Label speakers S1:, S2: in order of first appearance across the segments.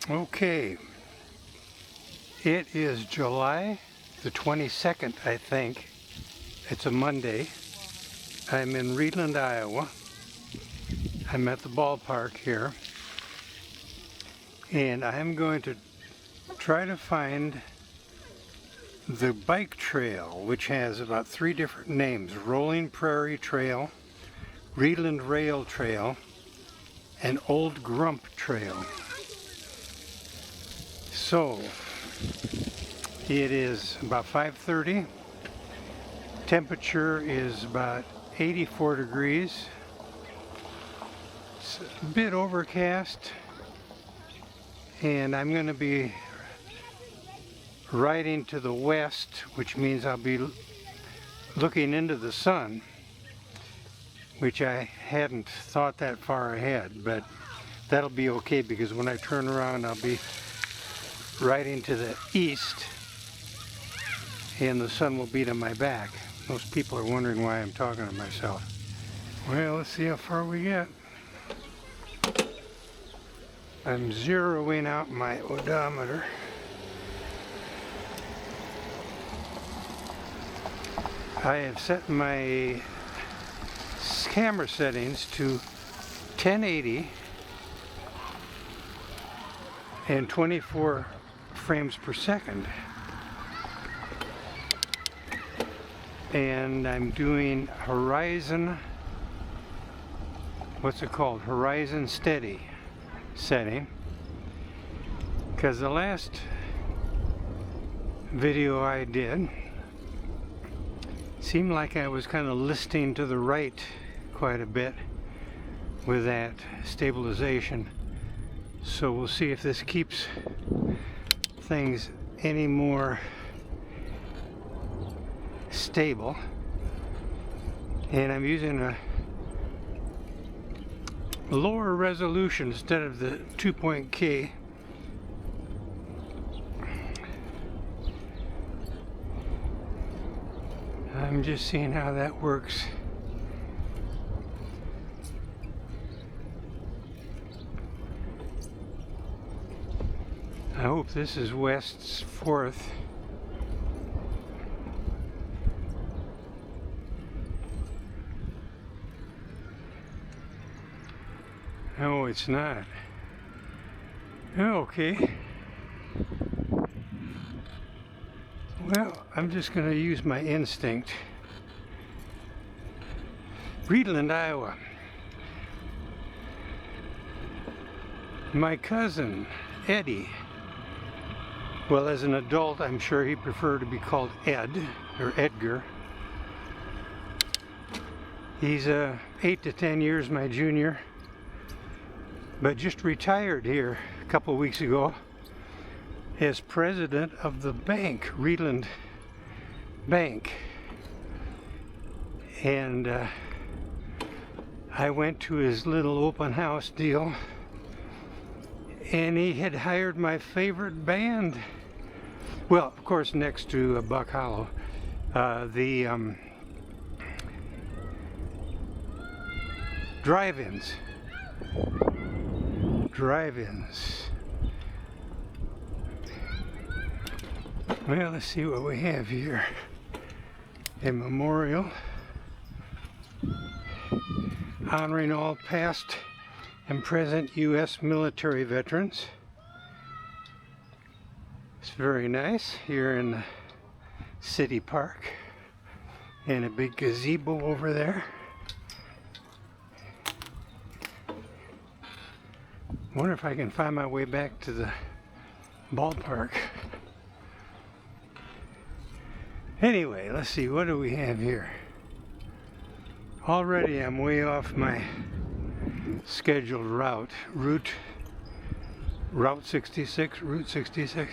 S1: Okay, it is July the 22nd, I think. It's a Monday. I'm in Readlyn, Iowa. I'm at the ballpark here, and I'm going to try to find the bike trail, which has about 3 different names: Rolling Prairie Trail, Readlyn Rail Trail, and Old Grump Trail. So it is about 5:30. Temperature is about 84 degrees. It's a bit overcast, and I'm going to be riding to the west, which means I'll be looking into the sun, which I hadn't thought that far ahead, but that'll be okay because when I turn around I'll be riding to the east and the sun will be to my back. Most people are wondering why I'm talking to myself. Well, let's see how far we get. I'm zeroing out my odometer. I have set my camera settings to 1080 and 24 frames per second. And I'm doing horizon, what's it called? Horizon steady setting. Because the last video I did seemed like I was kind of listing to the right quite a bit with that stabilization. So we'll see if this keeps things any more stable. And I'm using a lower resolution instead of the 2.K. I'm just seeing how that works. I hope this is West's 4th. No, it's not. Okay. Well, I'm just going to use my instinct. Readlyn, Iowa. My cousin, Eddie. Well, as an adult, I'm sure he preferred to be called Ed, or Edgar. He's 8 to 10 years my junior, but just retired here a couple of weeks ago as president of the bank, Readlyn Bank. And I went to his little open house deal, and he had hired my favorite band. Well, of course, next to Buck Hollow, the drive-ins. Well, let's see what we have here. A memorial honoring all past and present U.S. military veterans. It's very nice here in the city park, and a big gazebo over there. Wonder if I can find my way back to the ballpark. Anyway, let's see, what do we have here? Already I'm way off my scheduled route. Route 66, Route 66.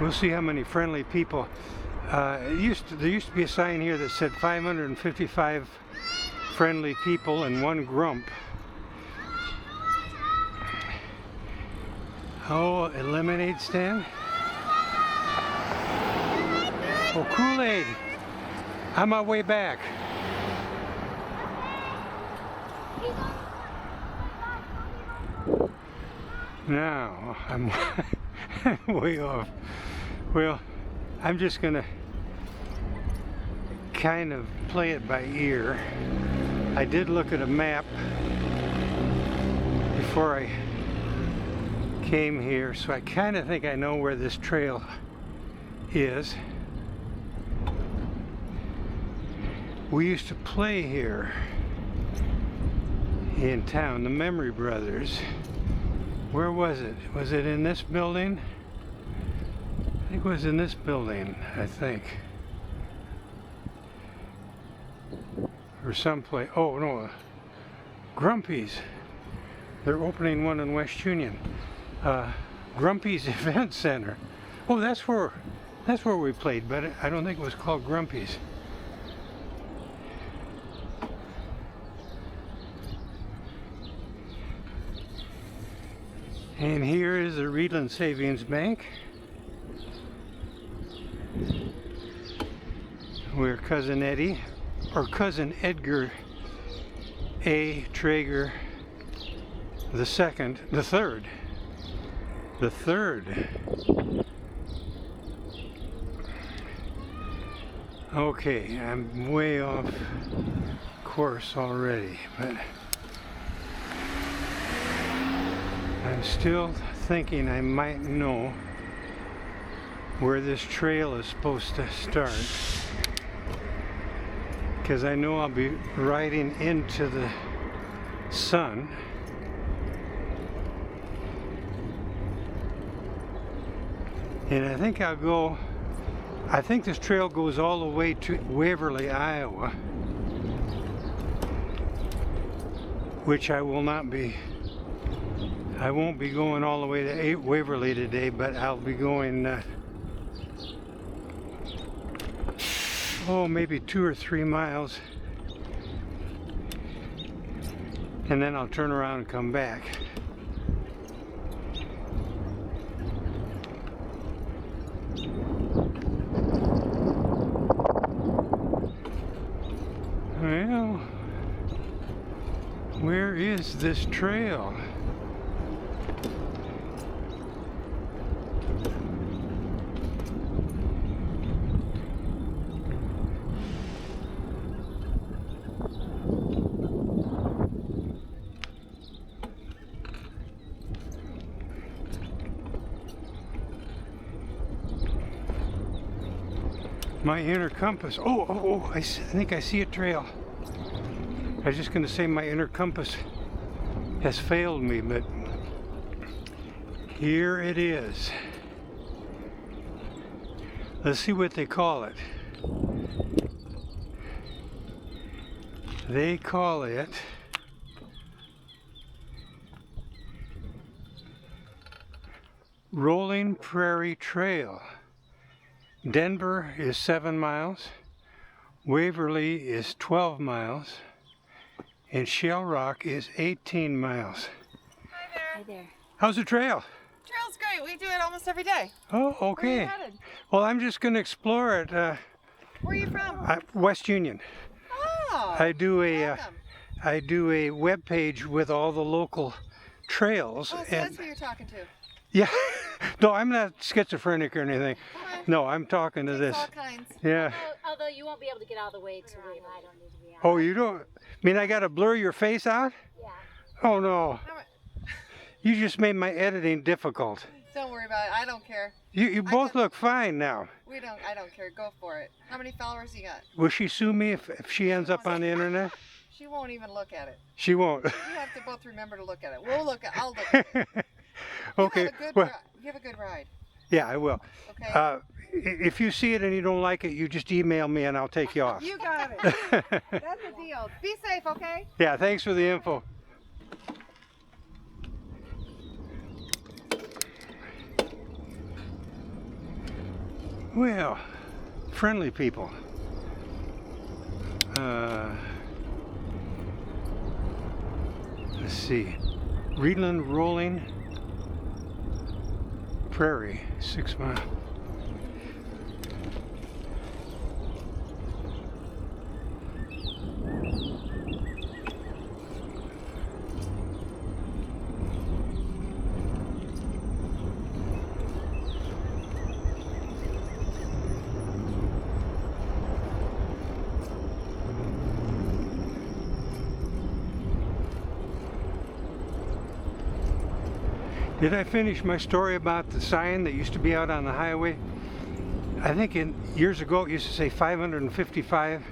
S1: We'll see how many friendly people. There used to be a sign here that said 555 friendly people and 1 grump. Oh, a lemonade stand. Oh, Kool-Aid. On my way back. Now, I'm way off. Well, I'm just gonna kind of play it by ear. I did look at a map before I came here, so I kind of think I know where this trail is. We used to play here in town, the Memory Brothers. Where was it? Was it in this building? I think it was in this building, I think. Or someplace. Oh no, Grumpy's. They're opening one in West Union. Grumpy's Event Center. Oh, that's where we played, but I don't think it was called Grumpy's. And here is the Readlyn Savings Bank, where Cousin Eddie, or Cousin Edgar A. Traeger the third. Okay, I'm way off course already, but I'm still thinking I might know where this trail is supposed to start, because I know I'll be riding into the sun. And I think I think this trail goes all the way to Waverly, Iowa, which I won't be going all the way to Waverly today, but I'll be going maybe 2 or 3 miles, and then I'll turn around and come back. Well, where is this trail? My inner compass. I think I see a trail. I was just going to say my inner compass has failed me, but here it is. Let's see what they call it. They call it Rolling Prairie Trail. Denver is 7 miles, Waverly is 12 miles, and Shell Rock is 18 miles.
S2: Hi there.
S3: Hi there.
S1: How's the trail?
S2: Trail's great. We do it almost every day.
S1: Oh, okay.
S2: Where are you headed?
S1: Well, I'm just going to explore it.
S2: Where are you from?
S1: West Union.
S2: Oh,
S1: I do a web page with all the local trails.
S2: Oh, so that's who you're talking to.
S1: Yeah. No, I'm not schizophrenic or anything.
S2: Okay.
S1: No, I'm talking to this.
S2: All kinds.
S1: Yeah.
S3: Although you won't be able to get all the way to where I don't need to be.
S1: Oh, you don't? I mean, I got to blur your face out?
S3: Yeah.
S1: Oh, no. You just made my editing difficult.
S2: Don't worry about it. I don't care.
S1: You both look fine now.
S2: I don't care. Go for it. How many followers you got?
S1: Will she sue me if she ends up on the internet?
S2: She won't even look at it.
S1: She won't.
S2: You have to both remember to look at it. I'll look at it.
S1: Okay.
S2: You have a good ride.
S1: Yeah, I will.
S2: Okay.
S1: If you see it and you don't like it, you just email me and I'll take you off.
S2: You got it. That's the deal. Be safe, okay?
S1: Yeah, thanks for the info. Well, friendly people. Let's see. Readlyn Rolling Prairie, 6 miles. Did I finish my story about the sign that used to be out on the highway? I think years ago it used to say 555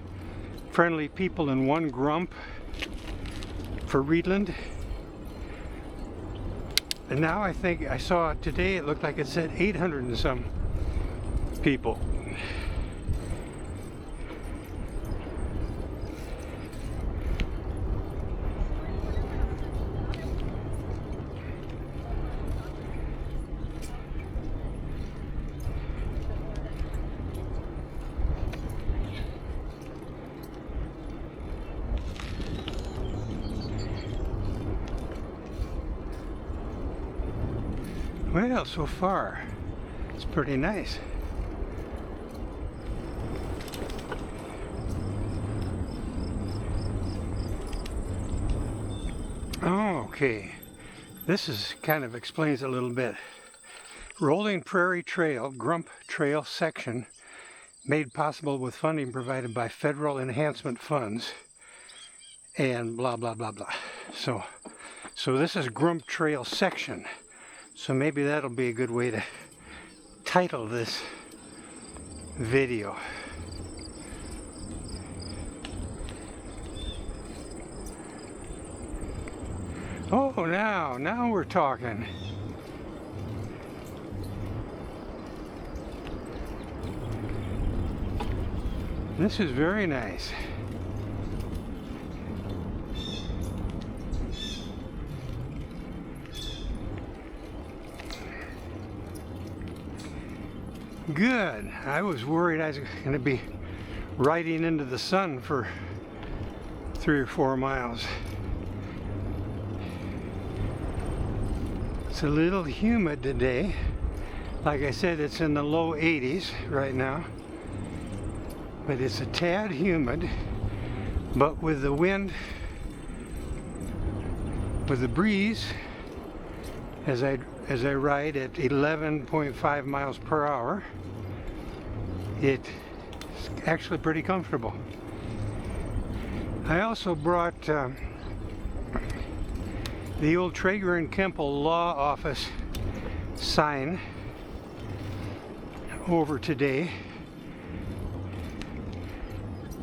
S1: friendly people in one grump for Readlyn. And now I think I saw it today, it looked like it said 800 and some people. Well, so far, it's pretty nice. Okay, this kind of explains a little bit. Rolling Prairie Trail, Grump Trail section, made possible with funding provided by federal enhancement funds, and blah blah blah blah. So this is Grump Trail section. So maybe that'll be a good way to title this video. Oh, now we're talking. This is very nice. Good. I was worried I was going to be riding into the sun for 3 or 4 miles. It's a little humid today. Like I said, it's in the low 80s right now. But it's a tad humid. But with the wind, with the breeze, as I ride at 11.5 miles per hour, it's actually pretty comfortable. I also brought the old Traeger and Kemple law office sign over today.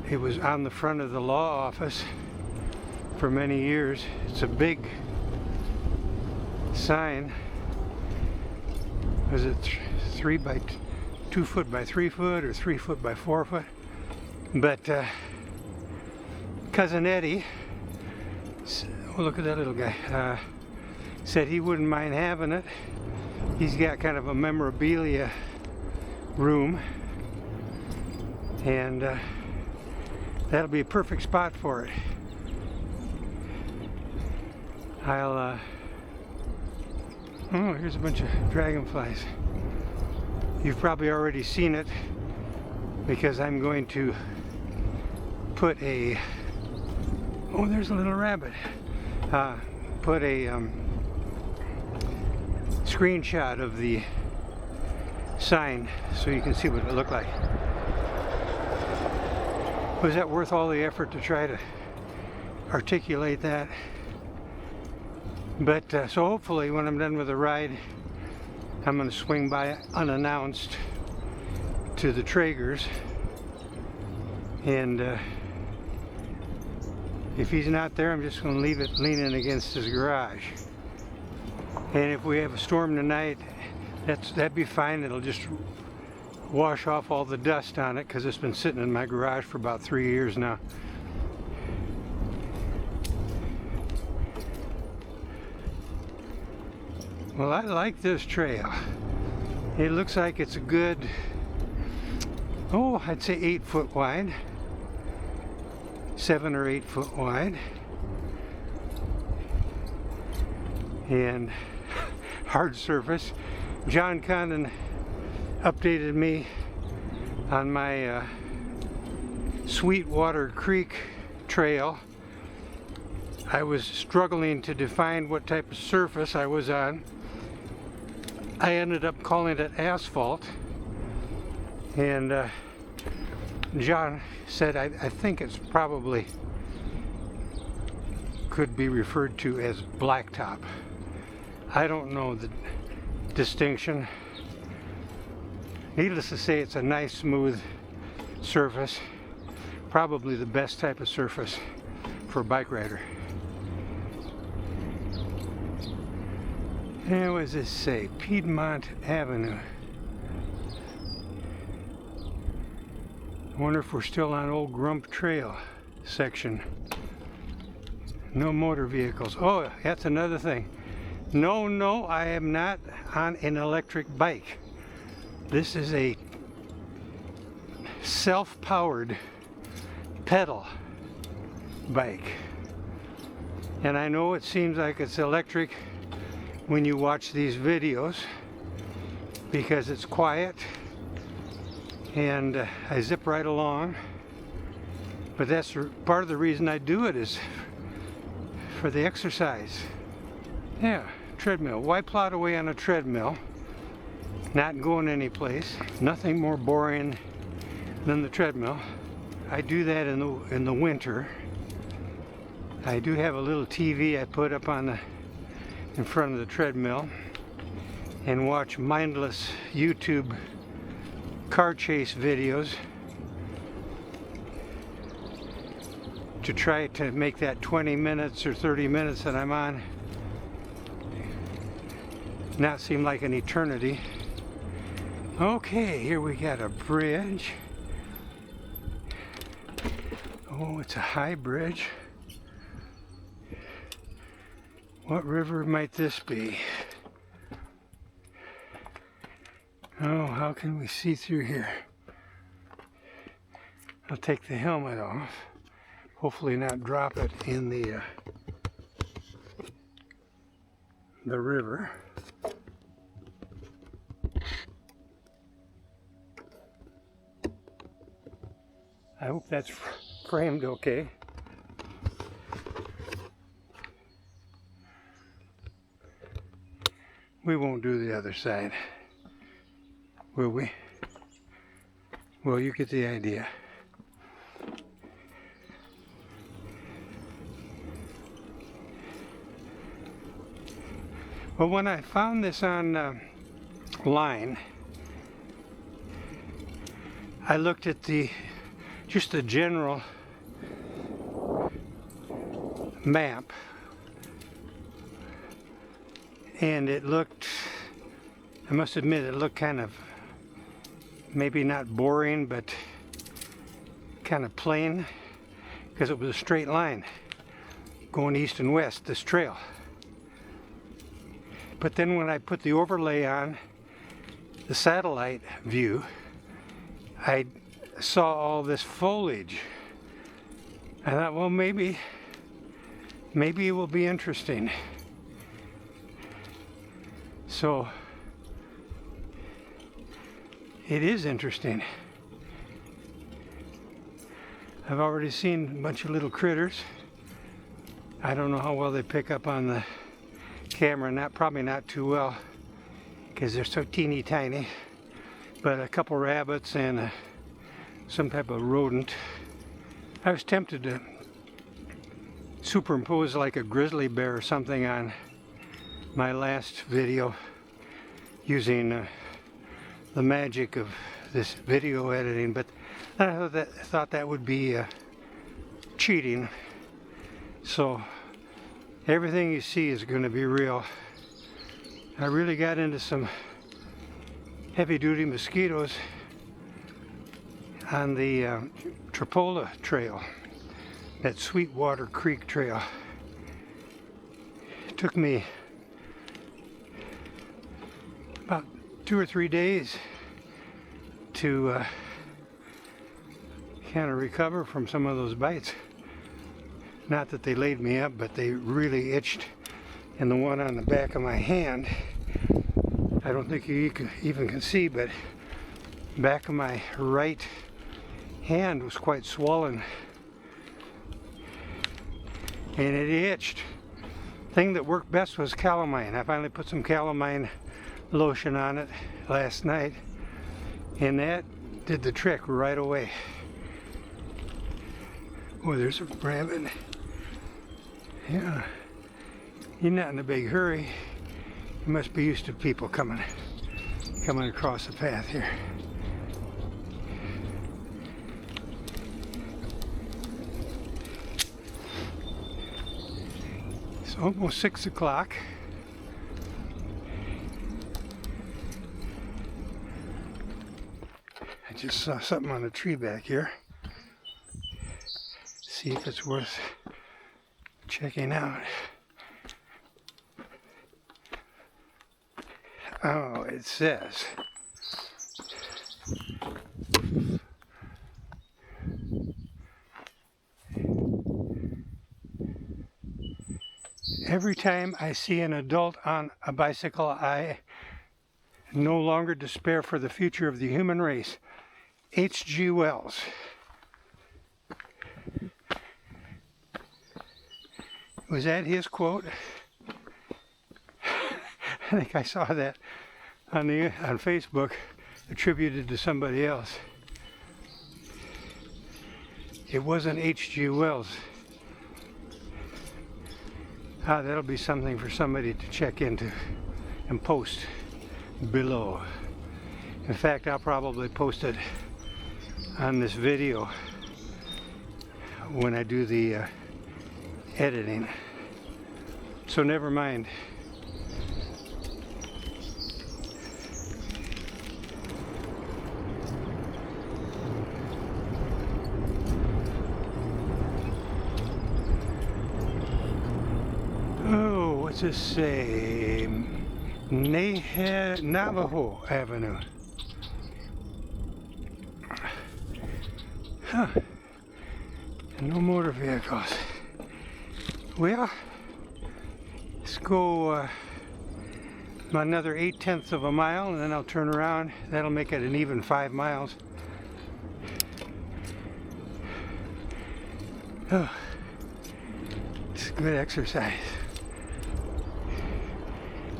S1: It was on the front of the law office for many years. It's a big sign. Was it 2 foot by 3 foot or 3 foot by 4 foot? But Cousin Eddie, oh, look at that little guy, said he wouldn't mind having it. He's got kind of a memorabilia room, and that'll be a perfect spot for it. Oh, here's a bunch of dragonflies. You've probably already seen it because I'm going to put a, oh, there's a little rabbit. Put a screenshot of the sign so you can see what it looked like. Was that worth all the effort to try to articulate that? But so hopefully when I'm done with the ride, I'm going to swing by unannounced to the Traegers, and if he's not there, I'm just going to leave it leaning against his garage. And if we have a storm tonight, that'd be fine. It'll just wash off all the dust on it because it's been sitting in my garage for about 3 years now. Well, I like this trail. It looks like it's a good, oh, I'd say 8 foot wide. 7 or 8 foot wide. And hard surface. John Condon updated me on my Sweetwater Creek trail. I was struggling to define what type of surface I was on. I ended up calling it asphalt, and John said I think it's probably could be referred to as blacktop. I don't know the distinction. Needless to say, it's a nice smooth surface, probably the best type of surface for a bike rider. And what does this say? Piedmont Avenue. I wonder if we're still on old Grump Trail section. No motor vehicles. Oh, that's another thing. No, I am not on an electric bike. This is a self-powered pedal bike. And I know it seems like it's electric when you watch these videos because it's quiet and I zip right along. But that's part of the reason I do it, is for the exercise. Yeah, treadmill. Why plod away on a treadmill? Not going anyplace. Nothing more boring than the treadmill. I do that in the winter. I do have a little TV I put up in front of the treadmill and watch mindless YouTube car chase videos to try to make that 20 minutes or 30 minutes that I'm on not seem like an eternity. Okay, here we got a bridge. Oh, it's a high bridge. What river might this be? Oh, how can we see through here? I'll take the helmet off. Hopefully not drop it in the river. I hope that's framed okay. We won't do the other side, will we? Well, you get the idea. Well, when I found this on line, I looked at just the general map, and it looked, I must admit, it looked kind of, maybe not boring, but kind of plain, because it was a straight line going east and west, this trail. But then when I put the overlay on, the satellite view, I saw all this foliage. I thought, well, maybe it will be interesting. So it is interesting. I've already seen a bunch of little critters. I don't know how well they pick up on the camera, probably not too well because they're so teeny tiny, but a couple rabbits and some type of rodent. I was tempted to superimpose like a grizzly bear or something on my last video using the magic of this video editing, but I thought that would be cheating. So everything you see is going to be real. I really got into some heavy-duty mosquitoes on the Tripoli Trail, that Sweetwater Creek Trail. It took me about 2 or 3 days to kind of recover from some of those bites. Not that they laid me up, but they really itched. And the one on the back of my hand, I don't think you even can see, but back of my right hand was quite swollen. And it itched. Thing that worked best was calamine. I finally put some calamine lotion on it last night, and that did the trick right away. Oh, there's a rabbit. Yeah, he's not in a big hurry. You must be used to people coming across the path here. It's almost 6 o'clock. I just saw something on a tree back here. See if it's worth checking out. Oh, it says every time I see an adult on a bicycle, I no longer despair for the future of the human race. H.G. Wells. Was that his quote? I think I saw that on Facebook attributed to somebody else. It wasn't H.G. Wells. Ah, that'll be something for somebody to check into and post below. In fact, I'll probably post it on this video when I do the editing. So never mind. Oh, what's this say? Navajo Avenue. Huh. No motor vehicles. Well, let's go another 8/10 of a mile and then I'll turn around. That'll make it an even 5 miles. Oh, it's good exercise.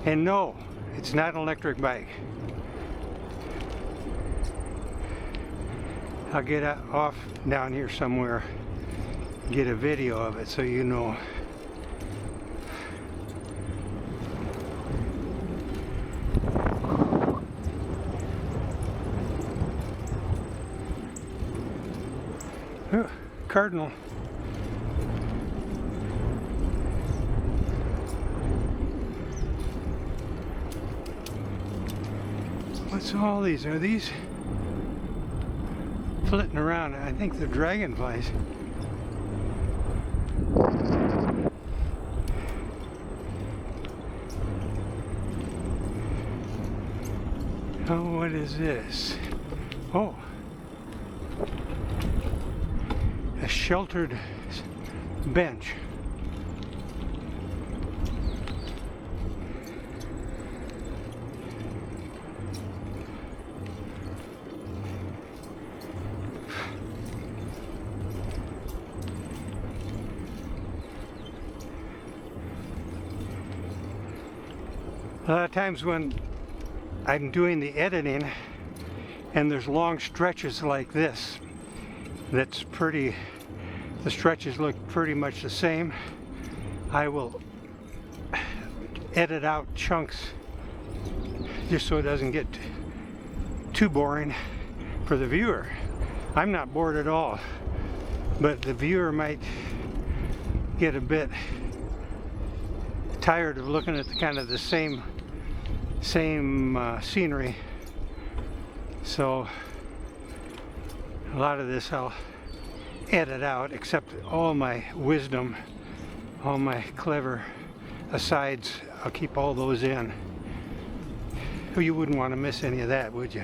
S1: And no, it's not an electric bike. I'll get off down here somewhere, get a video of it so you know. Oh, cardinal. What's all these? Are these flitting around? I think they're dragonflies. Oh, what is this? Oh, a sheltered bench. A lot of times when I'm doing the editing and there's long stretches like this, the stretches look pretty much the same, I will edit out chunks just so it doesn't get too boring for the viewer. I'm not bored at all, but the viewer might get a bit tired of looking at the kind of the same scenery. So a lot of this I'll edit out, except all my wisdom, all my clever asides, I'll keep all those in. You wouldn't want to miss any of that, would you?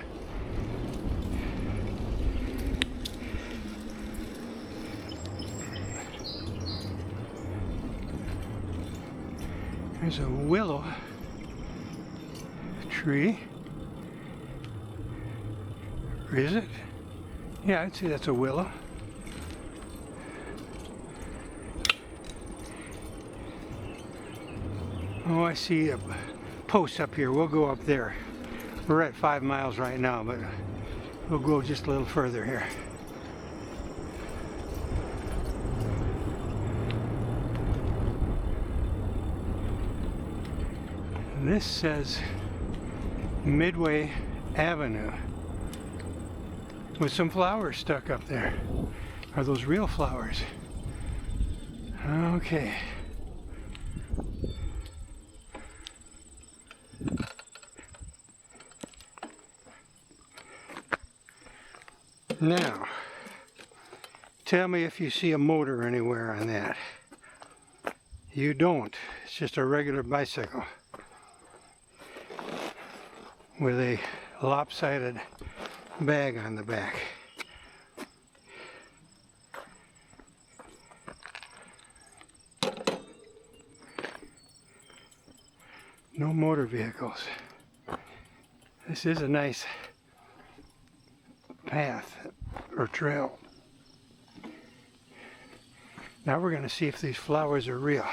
S1: There's a willow tree. Or is it? Yeah, I'd say that's a willow. Oh, I see a post up here. We'll go up there. We're at 5 miles right now, but we'll go just a little further here. This says Midway Avenue with some flowers stuck up there. Are those real flowers? Okay. Now, tell me if you see a motor anywhere on that. You don't. It's just a regular bicycle with a lopsided bag on the back. No motor vehicles. This is a nice path or trail. Now we're going to see if these flowers are real.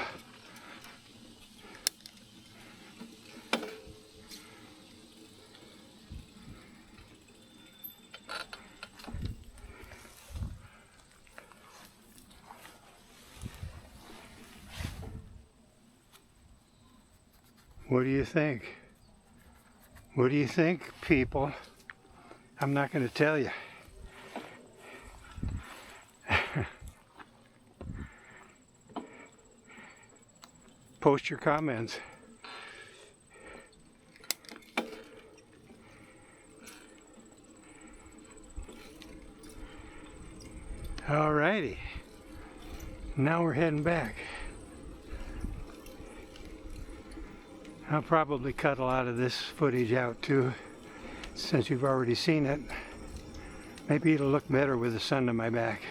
S1: What do you think? What do you think, people? I'm not going to tell you. Post your comments. Alrighty. Now we're heading back. I'll probably cut a lot of this footage out too, since you've already seen it. Maybe it'll look better with the sun to my back.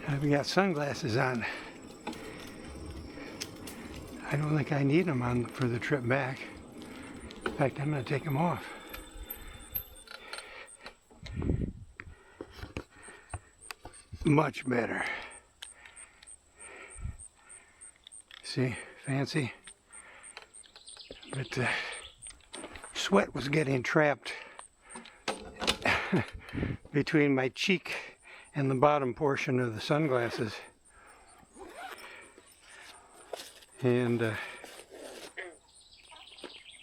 S1: I've got sunglasses on. I don't think I need them on for the trip back. In fact, I'm going to take them off. Much better. See, fancy. But sweat was getting trapped between my cheek and the bottom portion of the sunglasses. And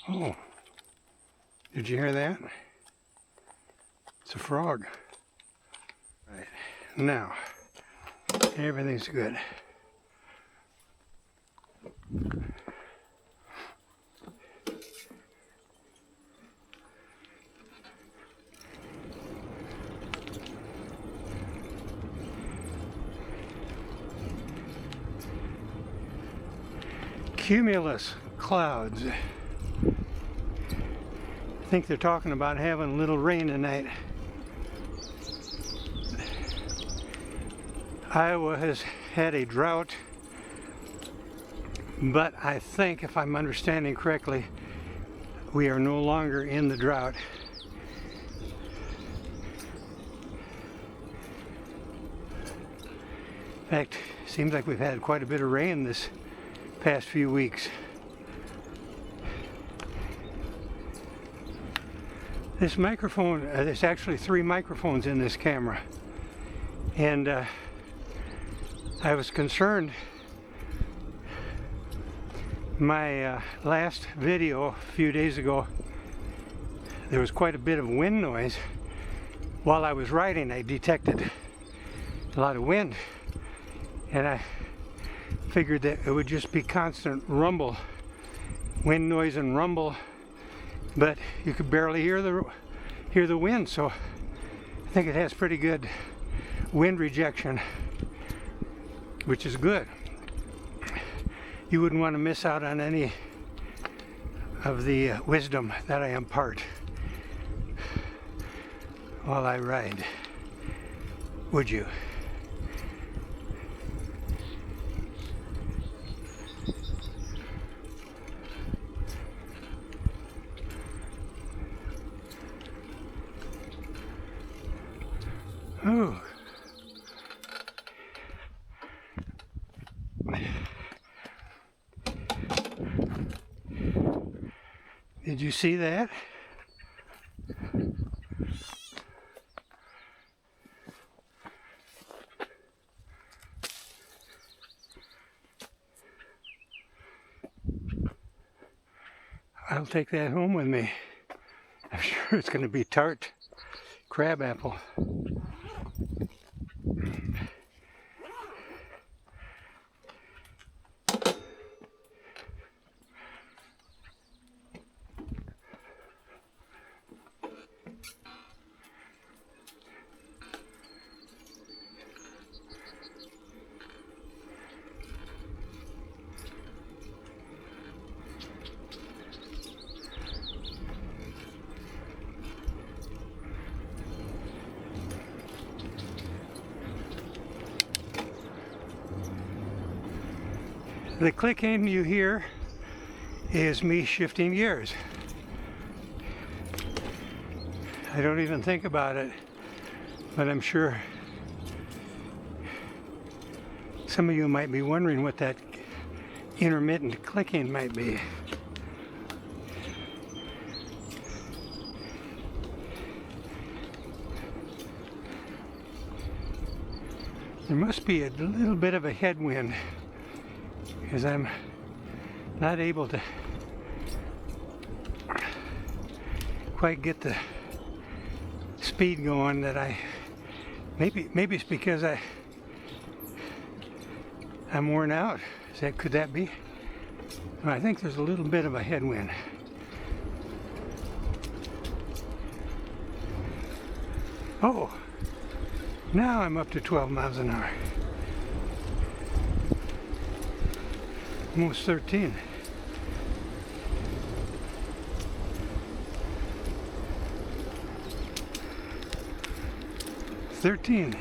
S1: oh, did you hear that? It's a frog. Right, now everything's good. Cumulus clouds. I think they're talking about having a little rain tonight. Iowa has had a drought, but I think, if I'm understanding correctly, we are no longer in the drought. In fact, it seems like we've had quite a bit of rain this past few weeks. This microphone, there's actually 3 microphones in this camera, and I was concerned. My last video a few days ago, there was quite a bit of wind noise. While I was riding, I detected a lot of wind, and I figured that it would just be constant rumble, wind noise and rumble, but you could barely hear the wind. So I think it has pretty good wind rejection, which is good. You wouldn't want to miss out on any of the wisdom that I impart while I ride, would you? Ooh. Did you see that? I'll take that home with me. I'm sure it's going to be tart crab apple. The clicking you hear is me shifting gears. I don't even think about it, but I'm sure some of you might be wondering what that intermittent clicking might be. There must be a little bit of a headwind, because I'm not able to quite get the speed going that maybe it's because I'm worn out. Could that be? I think there's a little bit of a headwind. Oh, now I'm up to 12 miles an hour. Almost 13. $13.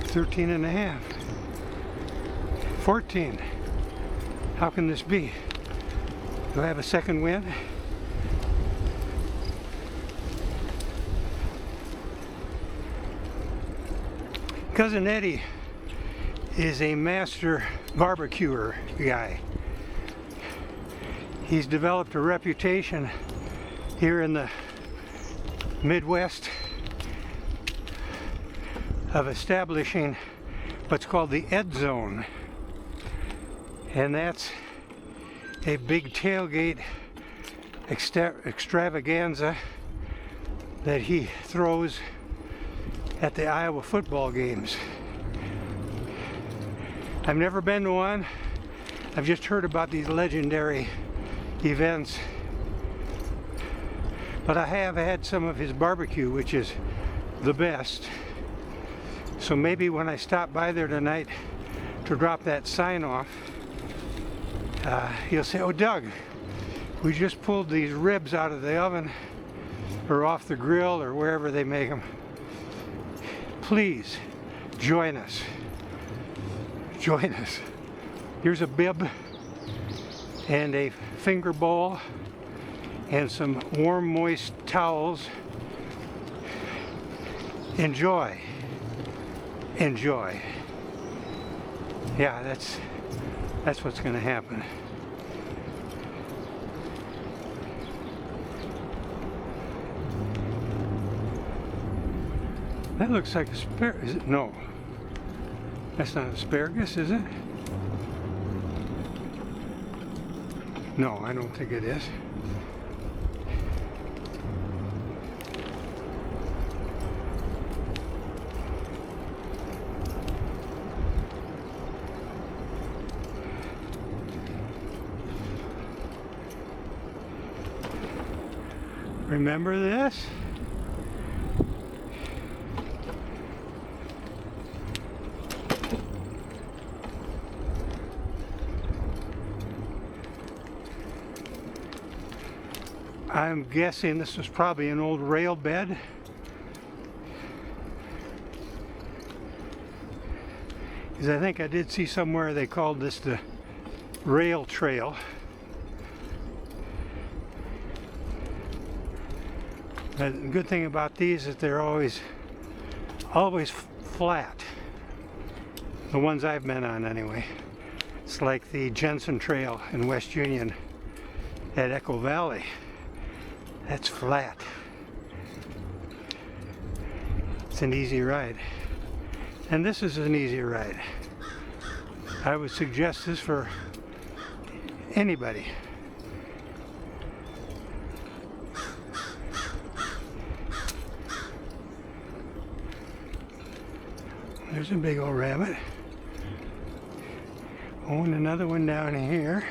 S1: $13.5. $14. How can this be? Do I have a second wind? Cousin Eddie is a master barbecuer guy. He's developed a reputation here in the Midwest of establishing what's called the Ed Zone. And that's a big tailgate extravaganza that he throws at the Iowa football games. I've never been to one. I've just heard about these legendary events. But I have had some of his barbecue, which is the best. So maybe when I stop by there tonight to drop that sign off, he'll say, "Oh, Doug, we just pulled these ribs out of the oven or off the grill or wherever they make them. Please join us. Join us. Here's a bib and a finger bowl and some warm, moist towels. Enjoy. Enjoy." Yeah, that's what's going to happen. That looks like asparagus. Is it? No. That's not asparagus, is it? No, I don't think it is. Remember this? I'm guessing this was probably an old rail bed. Because I think I did see somewhere they called this the rail trail. The good thing about these is they're always flat. The ones I've been on anyway. It's like the Jensen Trail in West Union at Echo Valley. That's flat. It's an easy ride. And this is an easy ride. I would suggest this for anybody. There's a big old rabbit. Oh, and another one down here.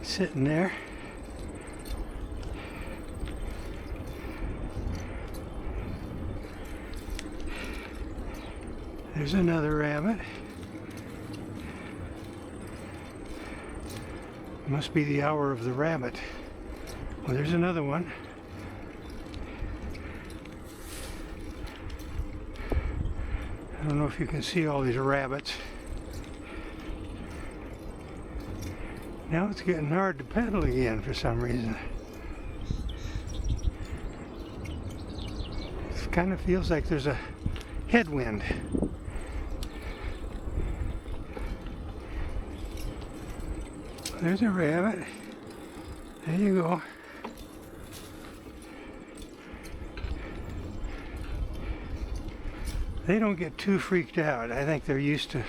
S1: Sitting there. There's another rabbit. Must be the hour of the rabbit. Well, there's another one. I don't know if you can see all these rabbits. Now it's getting hard to pedal again for some reason. It kind of feels like there's a headwind. There's a rabbit. There you go. They don't get too freaked out. I think they're used to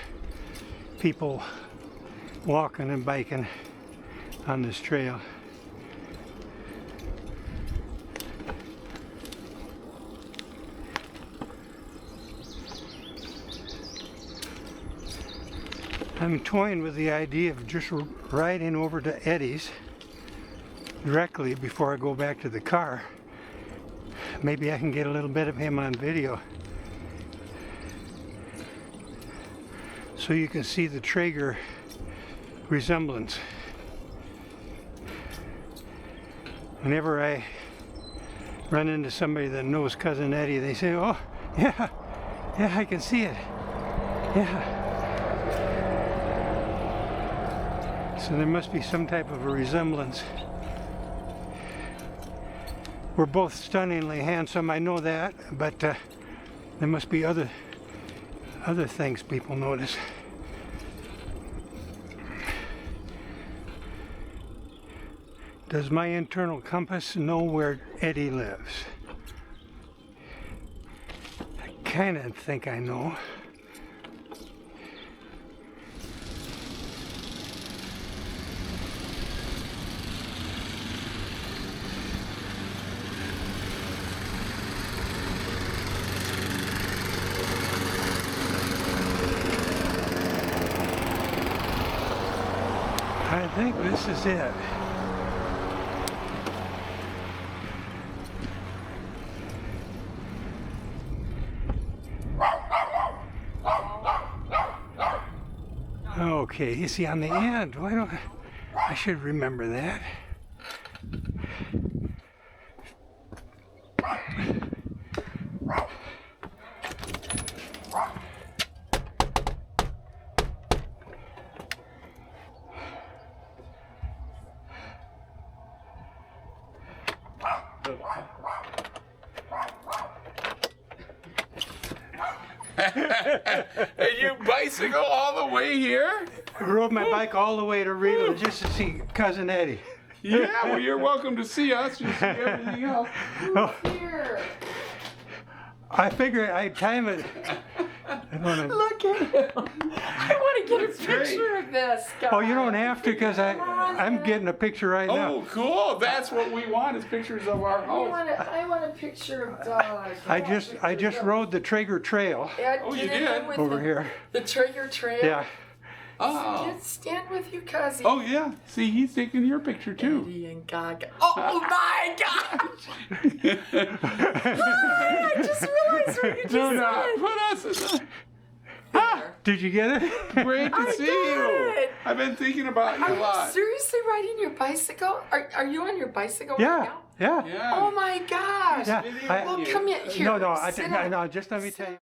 S1: people walking and biking on this trail. I'm toying with the idea of just riding over to Eddie's directly before I go back to the car. Maybe I can get a little bit of him on video, so you can see the Traeger resemblance. Whenever I run into somebody that knows Cousin Eddie, they say, "Oh, yeah, I can see it. Yeah." So there must be some type of a resemblance. We're both stunningly handsome, I know that, but there must be other things people notice. Does my internal compass know where Eddie lives? I kind of think I know. I think this is it. Okay, you see on the end, why don't I should remember that.
S4: And you bicycle all the way here?
S1: I rode my bike all the way to Readlyn just to see Cousin Eddie.
S4: Yeah, well, you're welcome to see us. You see everything else.
S1: Oh,
S2: Here.
S1: I figure I'd time it. I wanna...
S2: Look at him. I want to get a picture of this guy.
S1: Oh, you don't have to, because I'm getting a picture right now.
S4: Oh, cool. That's what we want, is pictures of our house.
S2: I want a picture of Doug.
S1: I just rode the Traeger Trail
S4: Oh, you did?
S1: over here.
S2: The Traeger Trail?
S1: Yeah.
S4: Oh.
S2: Stand with you, cousin.
S4: Oh, yeah. See, he's taking your picture, too.
S2: Eddie and Gaga. Oh, my gosh! I just realized what you just
S4: Do not
S2: said.
S4: put us in
S1: Did you get it?
S4: the... Great to see you.
S2: it.
S4: I've been thinking about you
S2: Are
S4: a
S2: you
S4: lot.
S2: seriously riding your bicycle? Are you on your bicycle right
S1: Yeah.
S2: now?
S1: Yeah.
S4: Yeah.
S2: Oh my gosh!
S1: Yeah.
S4: Video
S1: I-
S2: Well, come here.
S1: No,
S2: Sit down.
S1: no, just let me tell you.